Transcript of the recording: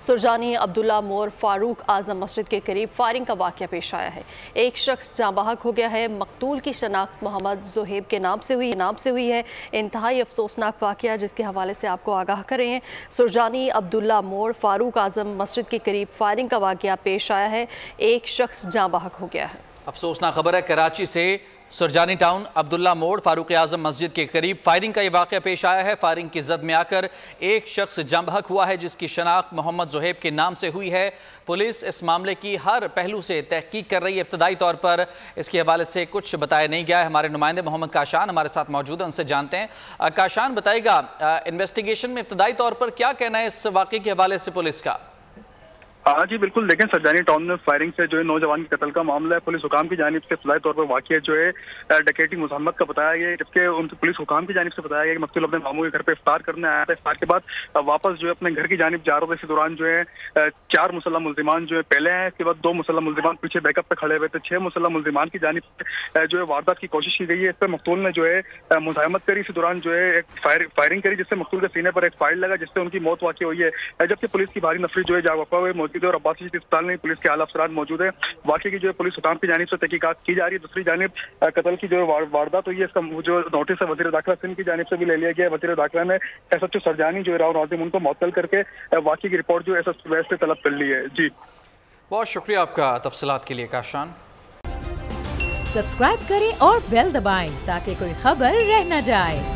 सुरजानी अब्दुल्ला मोड़ फारूक आजम मस्जिद के करीब फायरिंग का वाक़या पेश आया है। एक शख्स जाँ बहक हो गया है। मकतूल की शनाख्त मोहम्मद ज़ुहैब के नाम से हुई है। इंतहाई अफसोसनाक वाक़या जिसके हवाले से आपको आगाह कर रहे हैं। सुरजानी अब्दुल्ला मोड़ फारूक आजम मस्जिद के करीब फायरिंग का वाक़या पेश आया है। एक शख्स जाँ बहक हो गया है। अफसोसनाक खबर है कराची से। सुरजानी टाउन अब्दुल्ला मोड़ फारूक आजम मस्जिद के करीब फायरिंग का ये वाक़या पेश आया है। फायरिंग की जद में आकर एक शख्स जाँ बहक हुआ है जिसकी शनाख्त मोहम्मद ज़ुहैब के नाम से हुई है। पुलिस इस मामले की हर पहलू से तहकीक कर रही है। इब्तदाई तौर पर इसके हवाले से कुछ बताया नहीं गया है। हमारे नुमाइंदे मोहम्मद काशान हमारे साथ मौजूद हैं, उनसे जानते हैं। काशान, बताइएगा इन्वेस्टिगेशन में इब्तदाई तौर पर क्या कहना है इस वाक़े के हवाले से पुलिस का? हाँ जी बिल्कुल, देखें सुरजानी टाउन में फायरिंग से जो है नौजवान के कत्ल का मामला है। पुलिस हुकाम की जानिब से इब्तदाई तौर पर वाक़या जो है डकैती मुजम्मत का बताया गया है, जबकि उनसे पुलिस हुकाम की जानिब से बताया गया कि मकतूल अपने मामू के घर पे इफ्तार करने आया था। इफ्तार के बाद वापस जो है अपने घर की जानिब जा रहा था। इसी दौरान जो है 4 मुसल्लह मुल्जिमान जो है पहले आए, इसके बाद 2 मुसल्लह मुल्जिमान पीछे बैकअप पे खड़े हुए थे। 6 मुसल्लह मुल्जिमान की जानिब से जो है वारदात की कोशिश की गई है। इस पर मकतूल ने जो है मुजाहमत करी। इसी दौरान जो है एक फायरिंग करी जिससे मकतूल के सीने पर एक फायर लगा जिससे उनकी मौत वाक़ई हुई है, जबकि पुलिस की भारी नफरी जो है जावका हुए मौजूद है और अब्बासी में पुलिस के आला अफसरान मौजूद है। वाक़ई की जो है पुलिस हुकाम की जानिब से तहकीकात की जा रही है। दूसरी जानिब कत्ल की जो है वारदात हुई है, इसका जो नोटिस है वज़ीर दाखिला सिंध की जानिब से भी ले लिया गया है। वज़ीर दाखिला ने SHO सुरजानी जो है राव नाज़िम उनको मुअत्तल करके वाक़ई की रिपोर्ट जो SS वैस से तलब कर ली है। जी बहुत शुक्रिया आपका तफसीलात के लिए काशान। सब्सक्राइब करें और बेल दबाएं ताकि कोई खबर रह न जाए।